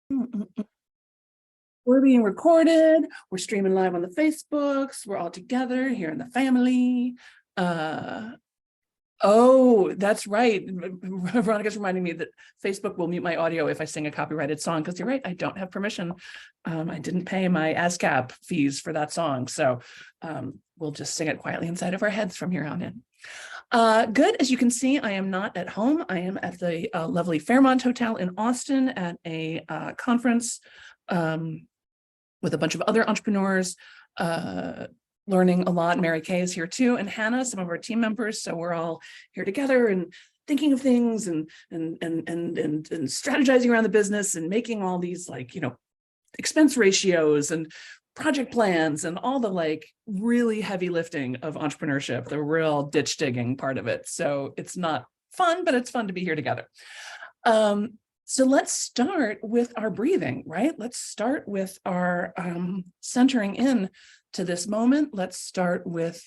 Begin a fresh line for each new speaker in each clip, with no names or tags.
We're being recorded. We're streaming live on the Facebooks. We're all together here in the family. Oh, that's right. Veronica's reminding me that Facebook will mute my audio if I sing a copyrighted song, because you're right, I don't have permission. I didn't pay my ASCAP fees for that song. So we'll just sing it quietly inside of our heads from here on in. Good. As you can see, I am not at home. I am at the lovely Fairmont Hotel in Austin at a conference with a bunch of other entrepreneurs, learning a lot. Mary Kay is here too, and Hannah, some of our team members. So we're all here together and thinking of things and strategizing around the business and making all these expense ratios and project plans and all the really heavy lifting of entrepreneurship, the real ditch digging part of it. So it's not fun, but it's fun to be here together. So let's start with our breathing, right? Let's start with our centering in to this moment. Let's start with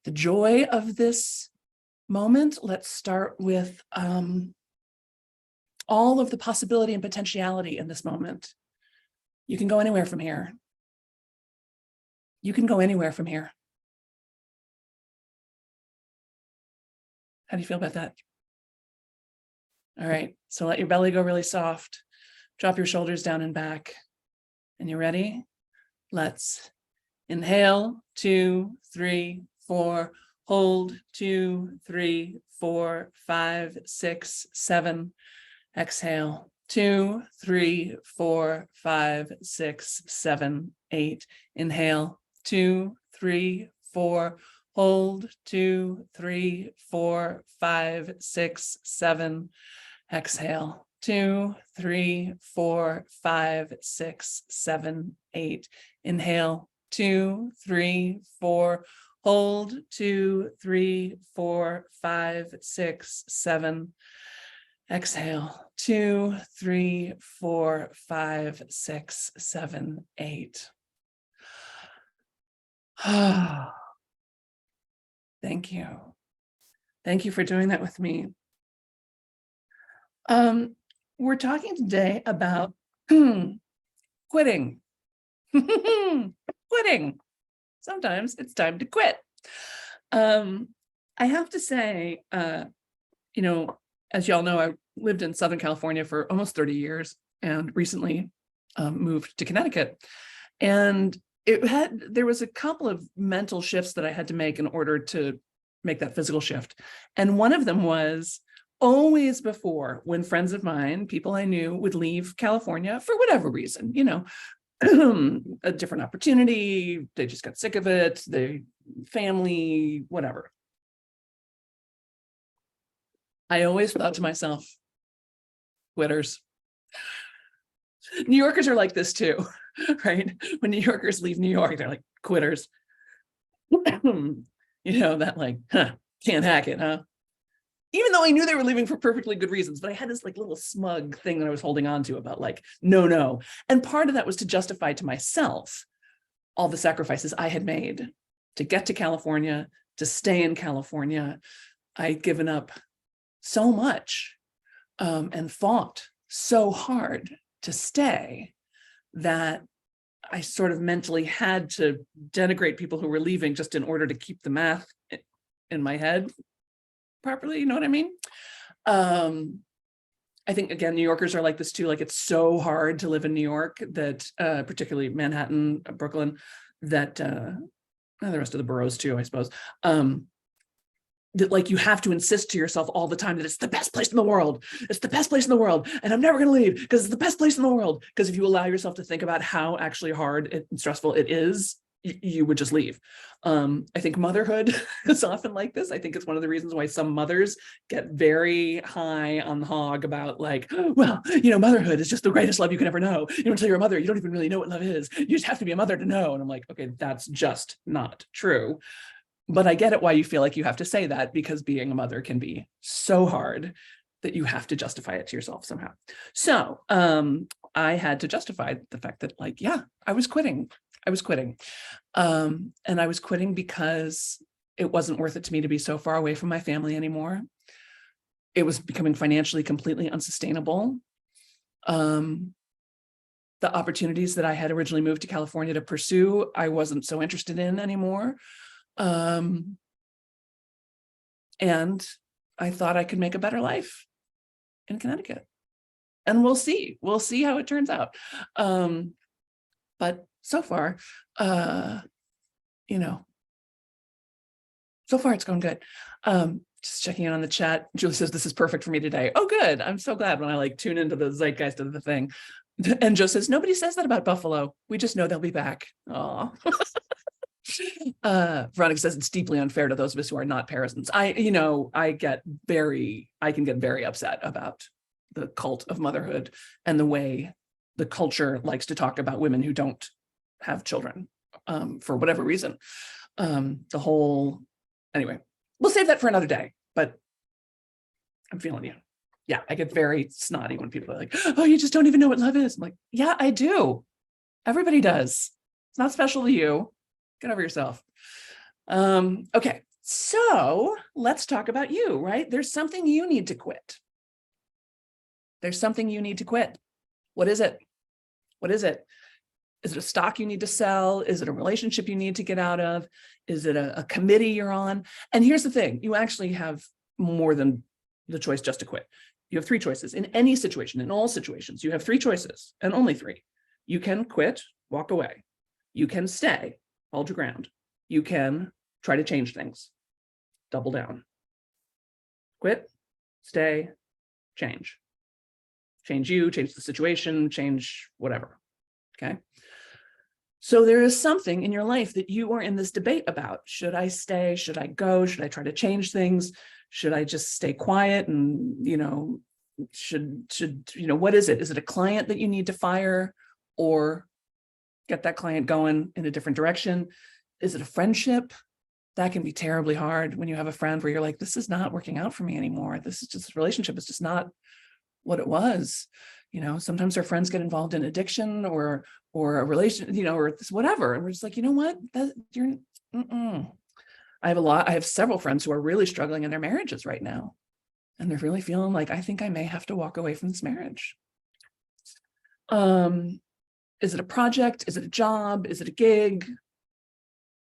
the joy of this moment. Let's start with all of the possibility and potentiality in this moment. You can go anywhere from here. You can go anywhere from here. How do you feel about that? All right, so let your belly go really soft. Drop your shoulders down and back. And you ready? Let's inhale, 2, 3, 4, hold, 2, 3, 4, 5, 6, 7. Exhale, 2, 3, 4, 5, 6, 7, 8. Inhale, 2, 3, 4, hold, 2, 3, 4, 5, 6, 7. Exhale, 2, 3, 4, 5, 6, 7, 8. Inhale, 2, 3, 4, hold, 2, 3, 4, 5, 6, 7. Exhale, 2, 3, 4, 5, 6, 7, 8. Thank you. Thank you for doing that with me. We're talking today about quitting. Quitting. Sometimes it's time to quit. I have to say, as y'all know, I lived in Southern California for almost 30 years and recently moved to Connecticut. And there was a couple of mental shifts that I had to make in order to make that physical shift. And one of them was always before, when friends of mine, people I knew, would leave California for whatever reason, a different opportunity, they just got sick of it, they family, whatever. I always thought to myself, quitters. New Yorkers are like this too, right? When New Yorkers leave New York, they're like quitters. Can't hack it, huh? Even though I knew they were leaving for perfectly good reasons, but I had this little smug thing that I was holding on to about no. And part of that was to justify to myself all the sacrifices I had made to get to California, to stay in California. I'd given up so much and fought so hard to stay that I sort of mentally had to denigrate people who were leaving just in order to keep the math in my head properly, you know what I mean? I think, again, New Yorkers are like this too. It's so hard to live in New York that, particularly Manhattan, Brooklyn, that the rest of the boroughs too, I suppose, that you have to insist to yourself all the time that it's the best place in the world. It's the best place in the world. And I'm never going to leave because it's the best place in the world. Because if you allow yourself to think about how actually hard and stressful it is, you would just leave. I think motherhood is often like this. I think it's one of the reasons why some mothers get very high on the hog about motherhood is just the greatest love you can ever know. Until you're a mother, you don't even really know what love is. You just have to be a mother to know. And I'm like, okay, that's just not true. But I get it why you feel like you have to say that, because being a mother can be so hard that you have to justify it to yourself somehow. So I had to justify the fact that I was quitting. And I was quitting because it wasn't worth it to me to be so far away from my family anymore. It was becoming financially completely unsustainable. the opportunities that I had originally moved to California to pursue, I wasn't so interested in anymore. And I thought I could make a better life in Connecticut. And we'll see how it turns out. But so far, so far it's going good. Just checking in on the chat. Julie says, this is perfect for me today. Oh, good. I'm so glad when I tune into the zeitgeist of the thing. And Joe says, nobody says that about Buffalo. We just know they'll be back. Aw. Veronica says it's deeply unfair to those of us who are not parents. I can get very upset about the cult of motherhood and the way the culture likes to talk about women who don't have children, for whatever reason. Anyway, we'll save that for another day, but I'm feeling you. Yeah, I get very snotty when people are like, oh, you just don't even know what love is. I'm like, yeah, I do. Everybody does. It's not special to you. Get over yourself. Okay, so let's talk about you, right? There's something you need to quit. There's something you need to quit. What is it? What is it? Is it a stock you need to sell? Is it a relationship you need to get out of? Is it a committee you're on? And here's the thing, you actually have more than the choice just to quit. You have three choices in any situation, in all situations. You have three choices and only three. You can quit, walk away. You can stay, hold your ground. You can try to change things, double down. Quit, stay, change. Change you, change the situation, change whatever, okay? So there is something in your life that you are in this debate about. Should I stay? Should I go? Should I try to change things? Should I just stay quiet and, what is it? Is it a client that you need to fire or get that client going in a different direction? Is it a friendship? That can be terribly hard when you have a friend where you're like, this is not working out for me anymore. This relationship is just not what it was. Sometimes our friends get involved in addiction or a relation, or whatever. And we're just like, you know what? I have several friends who are really struggling in their marriages right now. And they're really feeling like, I think I may have to walk away from this marriage. Is it a project? Is it a job? Is it a gig?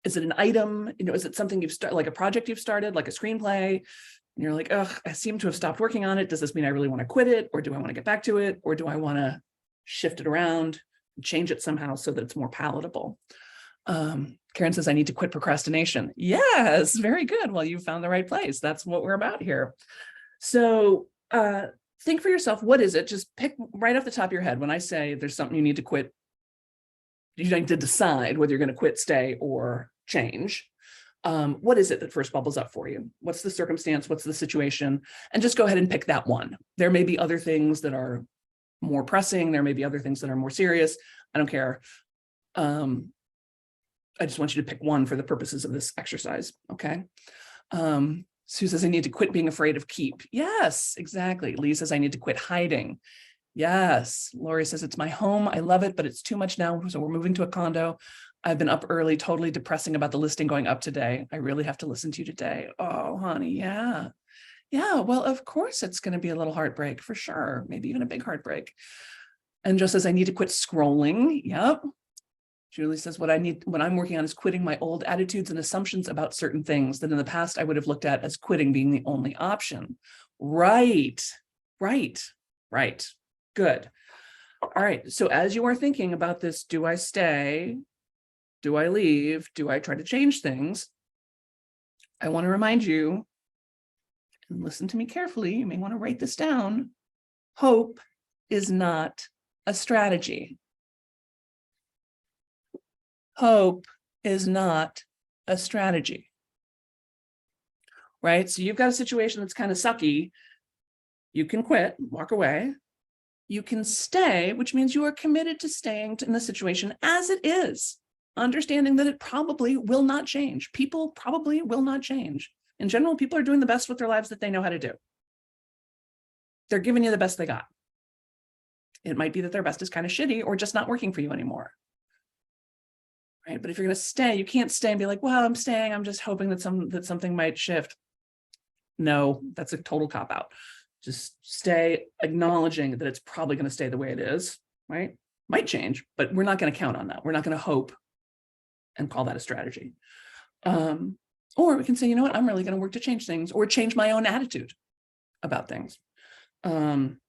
Is it an item? Is it something you've started, like a project you've started, like a screenplay? And you're like, ugh, I seem to have stopped working on it. Does this mean I really want to quit it? Or do I want to get back to it? Or do I want to shift it around, change it somehow so that it's more palatable? Karen says, I need to quit procrastination. Yes, very good. Well, you found the right place. That's what we're about here. So think for yourself, what is it? Just pick right off the top of your head. When I say there's something you need to quit, you need to decide whether you're going to quit, stay, or change. What is it that first bubbles up for you? What's the circumstance? What's the situation? And just go ahead and pick that one. There may be other things that are more pressing. There may be other things that are more serious. I don't care. I just want you to pick one for the purposes of this exercise, okay? Sue says, I need to quit being afraid of keep. Yes, exactly. Lee says, I need to quit hiding. Yes. Lori says, it's my home. I love it, but it's too much now. So we're moving to a condo. I've been up early, totally depressing about the listing going up today. I really have to listen to you today. Oh, honey, yeah. Yeah, well, of course it's going to be a little heartbreak for sure. Maybe even a big heartbreak. And Joe says, I need to quit scrolling. Yep. Julie says, what I'm working on is quitting my old attitudes and assumptions about certain things that in the past I would have looked at as quitting being the only option. Right. Good. All right. So as you are thinking about this, do I stay? Do I leave? Do I try to change things? I want to remind you, and listen to me carefully, you may want to write this down. Hope is not a strategy. Hope is not a strategy, right? So you've got a situation that's kind of sucky. You can quit, walk away. You can stay, which means you are committed to staying in the situation as it is, understanding that it probably will not change. People probably will not change. In general, people are doing the best with their lives that they know how to do. They're giving you the best they got. It might be that their best is kind of shitty or just not working for you anymore. Right? But if you're going to stay, you can't stay and be like, well, I'm staying. I'm just hoping that something might shift. No, that's a total cop-out. Just stay acknowledging that it's probably going to stay the way it is, right? might change, but we're not going to count on that. We're not going to hope and call that a strategy. Or we can say, you know what, I'm really going to work to change things or change my own attitude about things. Sue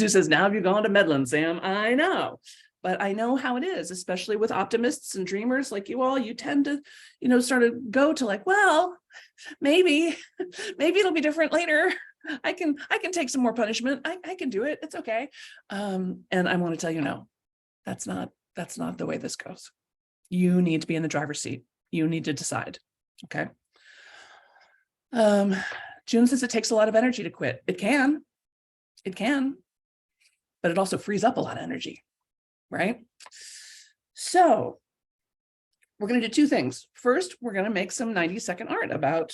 says, now have you gone to Medlin, Sam? I know, but I know how it is, especially with optimists and dreamers like you all. You tend to, sort of go to like, well, maybe it'll be different later. I can take some more punishment. I can do it. It's okay. And I want to tell you, no, that's not the way this goes. You need to be in the driver's seat. You need to decide. Okay. June says it takes a lot of energy to quit. It can, but it also frees up a lot of energy, right? So we're going to do two things. First, we're going to make some 90-second art about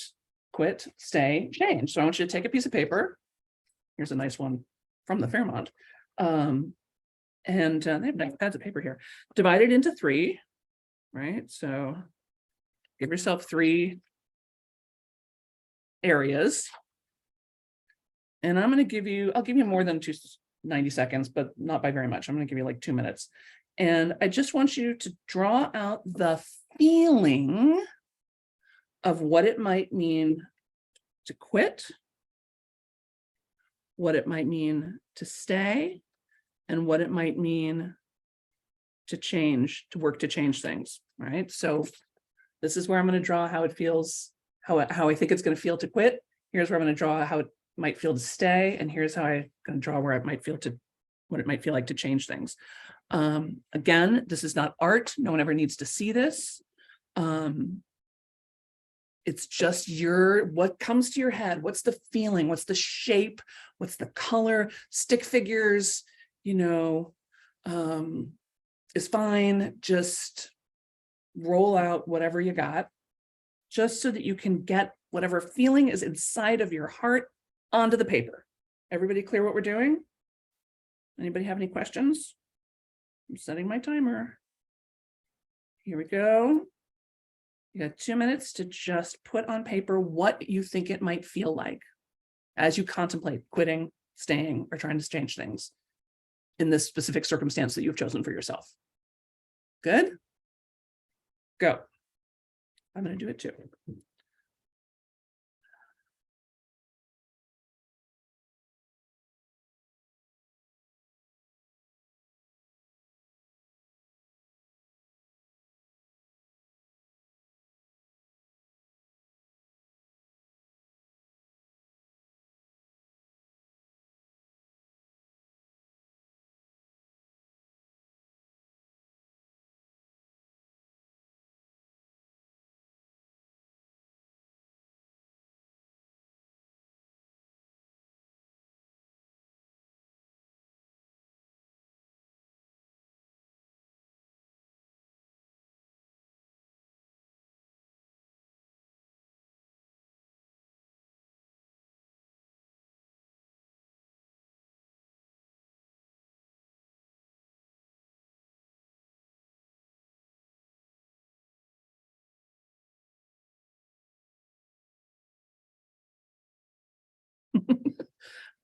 quit, stay, change. So I want you to take a piece of paper. Here's a nice one from the Fairmont. And they have nice pads of paper here. Divide it into 3, right? So give yourself 3 areas. And I'm going to I'll give you more than 90 seconds, but not by very much. I'm going to give you like 2 minutes. And I just want you to draw out the feeling of what it might mean to quit, what it might mean to stay, and what it might mean to change, to work to change things, right? So this is where I'm going to draw how it feels, how I think it's going to feel to quit. Here's where I'm going to draw how it might feel to stay, and here's how I'm going to draw where it might feel to, what it might feel like to change things. Again, this is not art. No one ever needs to see this. It's just what comes to your head. What's the feeling? What's the shape? What's the color? Stick figures, is fine. Just roll out whatever you got, just so that you can get whatever feeling is inside of your heart onto the paper. Everybody clear what we're doing? Anybody have any questions? I'm setting my timer. Here we go. You got 2 minutes to just put on paper what you think it might feel like as you contemplate quitting, staying, or trying to change things in this specific circumstance that you've chosen for yourself. Good? Go. I'm going to do it too.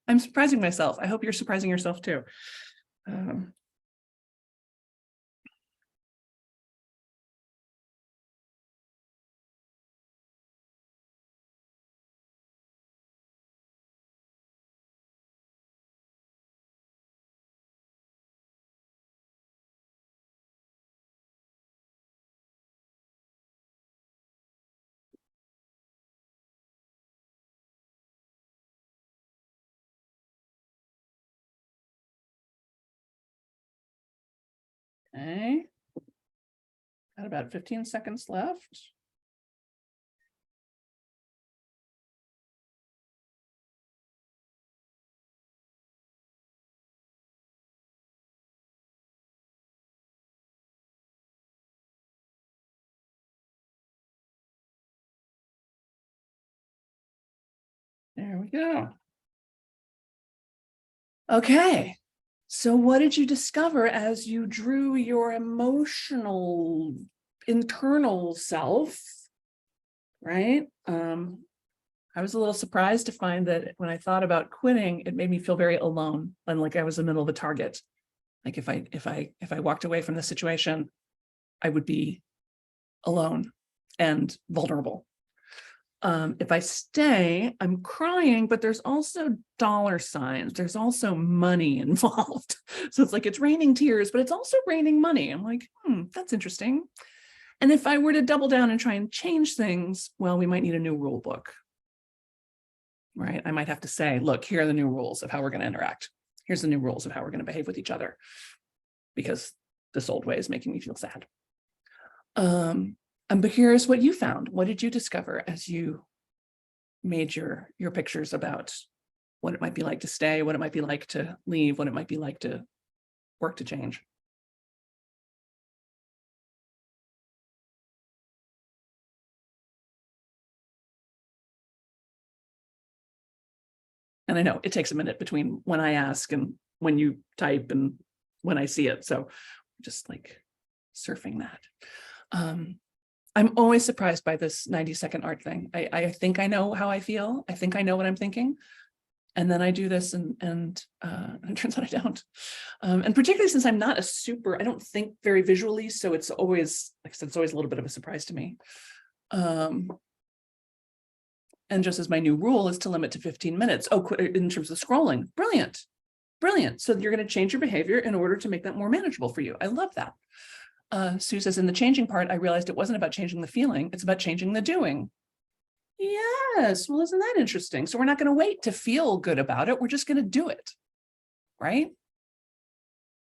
I'm surprising myself. I hope you're surprising yourself too. Okay. Got about 15 seconds left. There we go. Okay. So what did you discover as you drew your emotional internal self, right? How I was a little surprised to find that when I thought about quitting, it made me feel very alone and like I was in the middle of a target. Like if I walked away from the situation, I would be alone and vulnerable. If I stay, I'm crying, but there's also dollar signs. There's also money involved. So it's like it's raining tears, but it's also raining money. I'm like, that's interesting. And if I were to double down and try and change things, well, we might need a new rule book, right? I might have to say, look, here are the new rules of how we're going to interact. Here's the new rules of how we're going to behave with each other, because this old way is making me feel sad. I'm curious what you found. What did you discover as you made your pictures about what it might be like to stay, what it might be like to leave, what it might be like to work to change? And I know it takes a minute between when I ask and when you type and when I see it. So just like surfing that. I'm always surprised by this 90-second art thing. I think I know how I feel. I think I know what I'm thinking. And then I do this and it turns out I don't. And particularly since I'm not I don't think very visually. So it's always, like I said, it's always a little bit of a surprise to me. And just as my new rule is to limit to 15 minutes. Oh, in terms of scrolling, brilliant, brilliant. So you're going to change your behavior in order to make that more manageable for you. I love that. Sue says, in the changing part, I realized it wasn't about changing the feeling, it's about changing the doing. Yes, well, isn't that interesting? So we're not going to wait to feel good about it. We're just going to do it, right?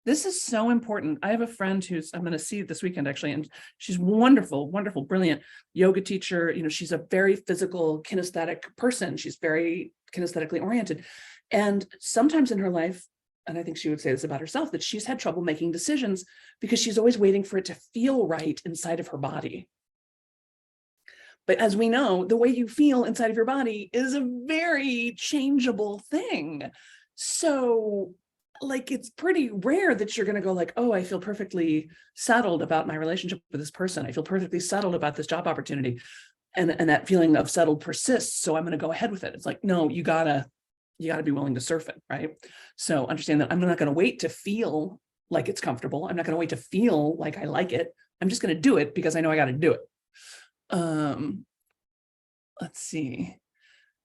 This is so important. I have a friend who's, I'm going to see this weekend actually, and she's wonderful, wonderful, brilliant yoga teacher. You know, she's a very physical, kinesthetic person. She's very kinesthetically oriented. And sometimes in her life, and I think she would say this about herself, that she's had trouble making decisions because she's always waiting for it to feel right inside of her body. But as we know, the way you feel inside of your body is a very changeable thing. So like, it's pretty rare that you're going to go like, oh, I feel perfectly settled about my relationship with this person. I feel perfectly settled about this job opportunity. And that feeling of settled persists. So I'm going to go ahead with it. It's like, no, you gotta be willing to surf it, right? So understand that I'm not going to wait to feel like it's comfortable. I'm not going to wait to feel like I like it. I'm just going to do it because I know I got to do it. Let's see.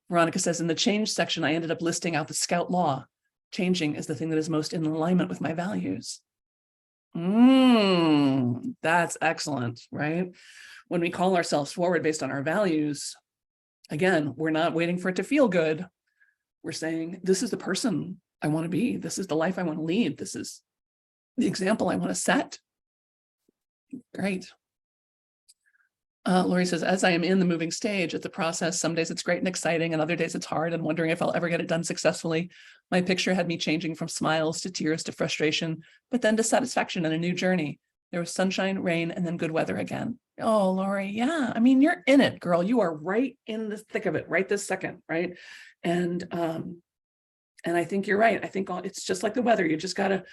Veronica says, in the change section, I ended up listing out the Scout law. Changing is the thing that is most in alignment with my values. That's excellent, right? When we call ourselves forward based on our values, again, we're not waiting for it to feel good. We're saying, this is the person I want to be. This is the life I want to lead. This is the example I want to set. Great. Lori says, as I am in the moving stage, it's a process. Some days it's great and exciting, and other days it's hard and wondering if I'll ever get it done successfully. My picture had me changing from smiles to tears to frustration, but then to satisfaction and a new journey. There was sunshine, rain, and then good weather again. Oh, Lori, yeah. I mean, you're in it, girl. You are right in the thick of it right this second, right? And I think you're right. I think it's just like the weather. You just got to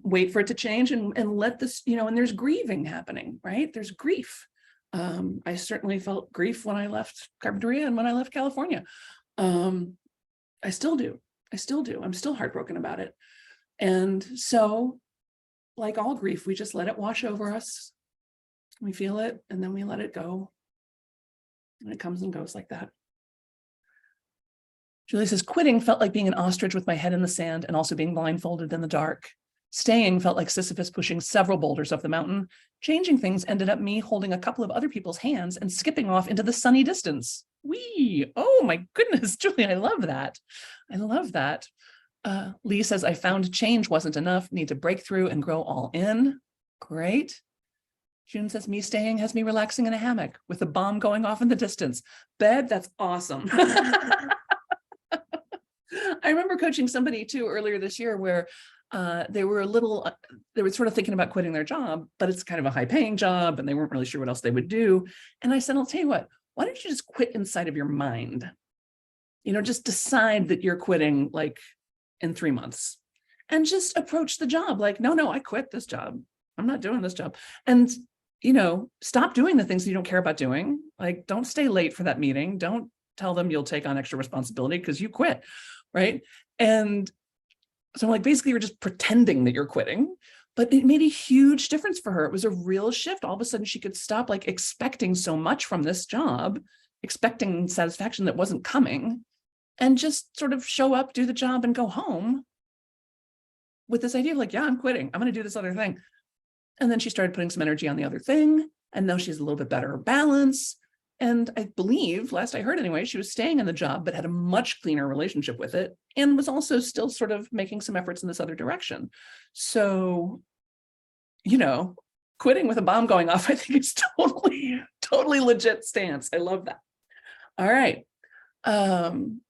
wait for it to change and let this, and there's grieving happening, right? There's grief. I certainly felt grief when I left Carpinteria and when I left California. I still do. I'm still heartbroken about it. And so, like all grief, we just let it wash over us. We feel it and then we let it go. And it comes and goes like that. Julie says, quitting felt like being an ostrich with my head in the sand and also being blindfolded in the dark. Staying felt like Sisyphus pushing several boulders up the mountain. Changing things ended up me holding a couple of other people's hands and skipping off into the sunny distance. Whee! Oh my goodness, Julie, I love that. I love that. Lee says, I found change wasn't enough. Need to break through and grow all in. Great. June says, me staying has me relaxing in a hammock with the bomb going off in the distance. Babe, that's awesome. I remember coaching somebody too earlier this year where they were sort of thinking about quitting their job, but it's kind of a high paying job and they weren't really sure what else they would do. And I said, I'll tell you what, why don't you just quit inside of your mind? Just decide that you're quitting like in 3 months and just approach the job like, no, I quit this job. I'm not doing this job. And, stop doing the things that you don't care about doing. Like, don't stay late for that meeting. Don't tell them you'll take on extra responsibility because you quit, right? And so like basically you're just pretending that you're quitting, but it made a huge difference for her. It was a real shift. All of a sudden she could stop like expecting so much from this job, expecting satisfaction that wasn't coming, and just sort of show up, do the job, and go home with this idea of like, yeah, I'm quitting. I'm going to do this other thing. And then she started putting some energy on the other thing. And now she's a little bit better balance. And I believe, last I heard anyway, she was staying in the job, but had a much cleaner relationship with it, and was also still sort of making some efforts in this other direction. So, you know, quitting with a bomb going off, I think is totally legit stance. I love that. All right. And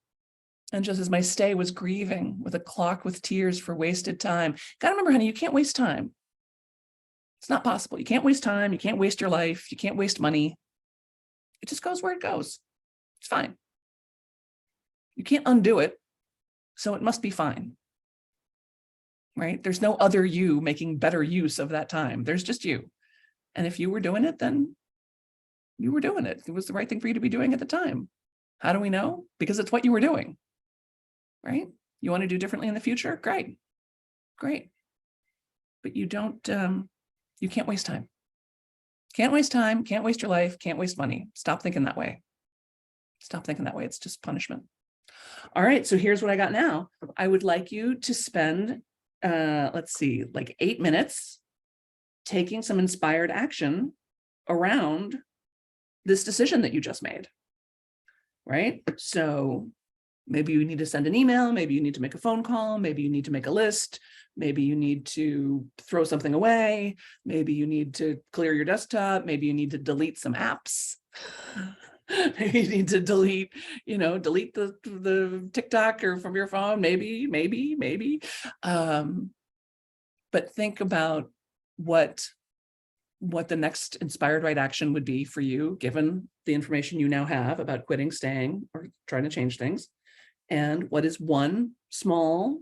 just as my stay was grieving with a clock with tears for wasted time. Gotta remember, honey, you can't waste time. It's not possible. You can't waste time. You can't waste your life. You can't waste money. It just goes where it goes. It's fine. You can't undo it, so it must be fine. Right? There's no other you making better use of that time. There's just you. And if you were doing it, then you were doing it. It was the right thing for you to be doing at the time. How do we know? Because it's what you were doing. Right? You want to do differently in the future? Great. Great. But you don't, you can't waste time. Can't waste time, can't waste your life, can't waste money. Stop thinking that way. Stop thinking that way. It's just punishment. All right, so here's what I got now. I would like you to spend, let's see, like 8 minutes taking some inspired action around this decision that you just made, right? So maybe you need to send an email, maybe you need to make a phone call, maybe you need to make a list, maybe you need to throw something away, maybe you need to clear your desktop, maybe you need to delete some apps. Maybe you need to delete the TikTok or from your phone, maybe. But think about what the next inspired right action would be for you, given the information you now have about quitting, staying, or trying to change things. And what is one small,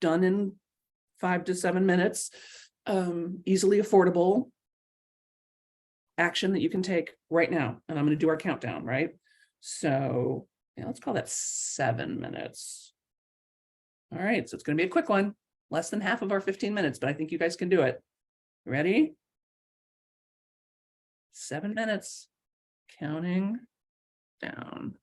done in 5 to 7 minutes, easily affordable action that you can take right now? And I'm going to do our countdown, right? So yeah, let's call that 7 minutes. All right, so it's going to be a quick one, less than half of our 15 minutes, but I think you guys can do it. Ready? 7 minutes, counting down.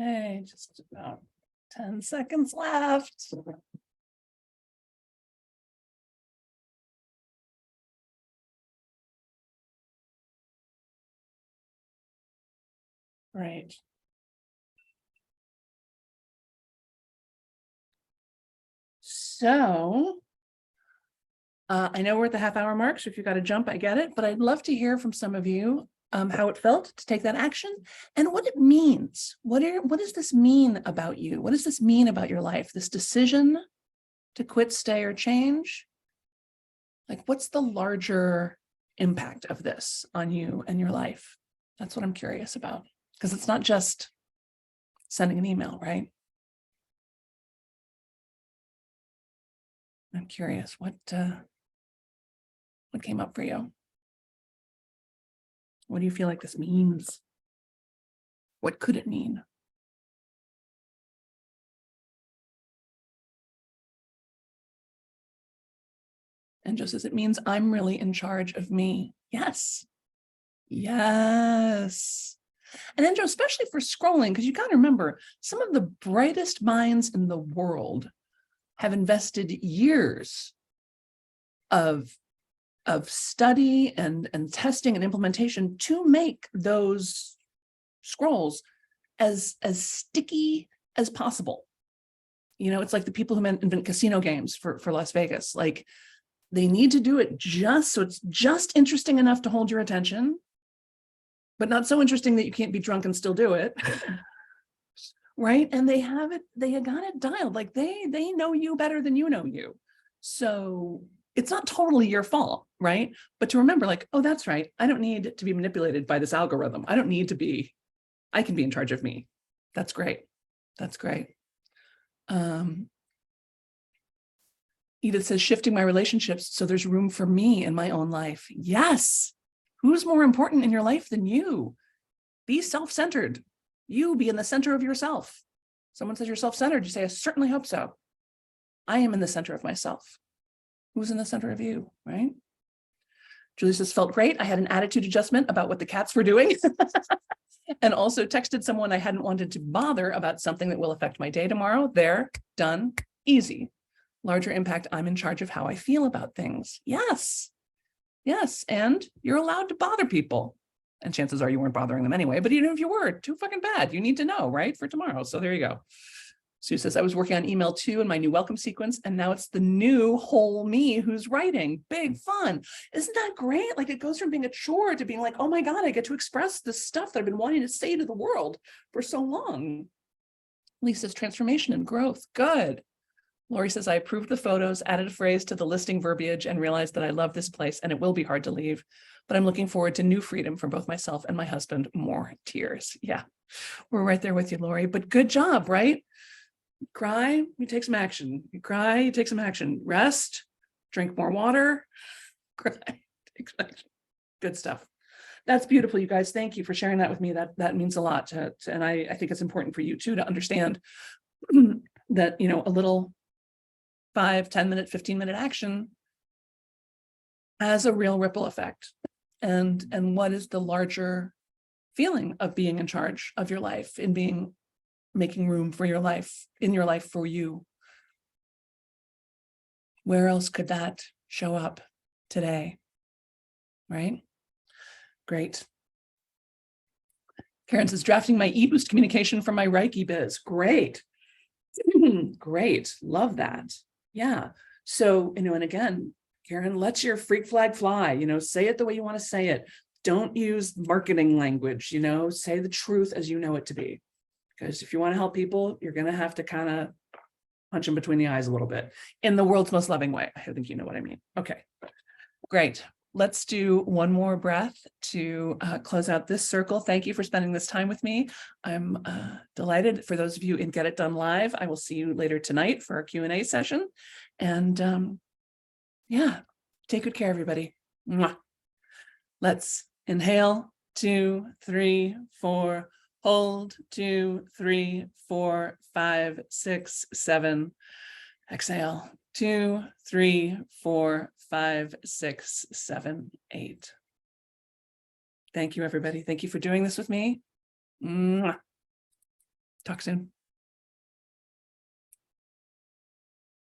Okay, just about 10 seconds left. Right. So I know we're at the half-hour mark, so if you've got to jump, I get it, but I'd love to hear from some of you how it felt to take that action and what it means. What does this mean about you? What does this mean about your life? This decision to quit, stay, or change? Like, what's the larger impact of this on you and your life? That's what I'm curious about, because it's not just sending an email, right? I'm curious, what came up for you? What do you feel like this means? What could it mean? And just as it means I'm really in charge of me. Yes. Yes. And then, Joe, especially for scrolling, because you got to remember, some of the brightest minds in the world have invested years of study and testing and implementation to make those scrolls as sticky as possible. You know, it's like the people who invent casino games for Las Vegas. Like, they need to do it just so it's just interesting enough to hold your attention, but not so interesting that you can't be drunk and still do it. Right? And they got it dialed. Like, they know you better than you know you. So it's not totally your fault, right? But to remember, like, oh, that's right. I don't need to be manipulated by this algorithm. I can be in charge of me. That's great. That's great. Edith says, shifting my relationships so there's room for me in my own life. Yes. Who's more important in your life than you? Be self-centered. You be in the center of yourself. Someone says you're self-centered. You say, I certainly hope so. I am in the center of myself. Who's in the center of you, right? Julie says, felt great. I had an attitude adjustment about what the cats were doing. And also texted someone I hadn't wanted to bother about something that will affect my day tomorrow. There, done, easy. Larger impact, I'm in charge of how I feel about things. Yes. Yes. And you're allowed to bother people. And chances are you weren't bothering them anyway, but even if you were, too fucking bad. You need to know, right? For tomorrow. So there you go. Sue says, I was working on email 2 in my new welcome sequence, and now it's the new whole me who's writing. Big fun. Isn't that great? Like, it goes from being a chore to being like, oh my God, I get to express this stuff that I've been wanting to say to the world for so long. Lisa's transformation and growth. Good. Lori says, I approved the photos, added a phrase to the listing verbiage, and realized that I love this place and it will be hard to leave, but I'm looking forward to new freedom for both myself and my husband. More tears. Yeah, we're right there with you, Lori, but good job, right? You cry, you take some action. You cry, you take some action. Rest, drink more water, cry, take some action. Good stuff. That's beautiful, you guys. Thank you for sharing that with me. That means a lot and I think it's important for you too to understand that, you know, a little 5, 10 minute, 15-minute action has a real ripple effect. And what is the larger feeling of being in charge of your life, in making room for your life, in your life for you? Where else could that show up today? Right? Great. Karen says, drafting my e-boost communication for my Reiki biz. Great. Great. Love that. Yeah. So, you know, and again, Karen, let your freak flag fly, you know, say it the way you want to say it. Don't use marketing language, you know, say the truth as you know it to be. Because if you want to help people, you're going to have to kind of punch them between the eyes a little bit in the world's most loving way. I think you know what I mean. Okay, great. Let's do one more breath to close out this circle. Thank you for spending this time with me. I'm delighted. For those of you in Get It Done Live, I will see you later tonight for our Q&A session. And yeah, take good care, everybody. Mwah. Let's inhale, 2, 3, 4, hold, 2, 3, 4, 5, 6, 7. Exhale, 2, 3, 4, 5, 6, 7, 8. Thank you, everybody. Thank you for doing this with me. Mwah. Talk soon.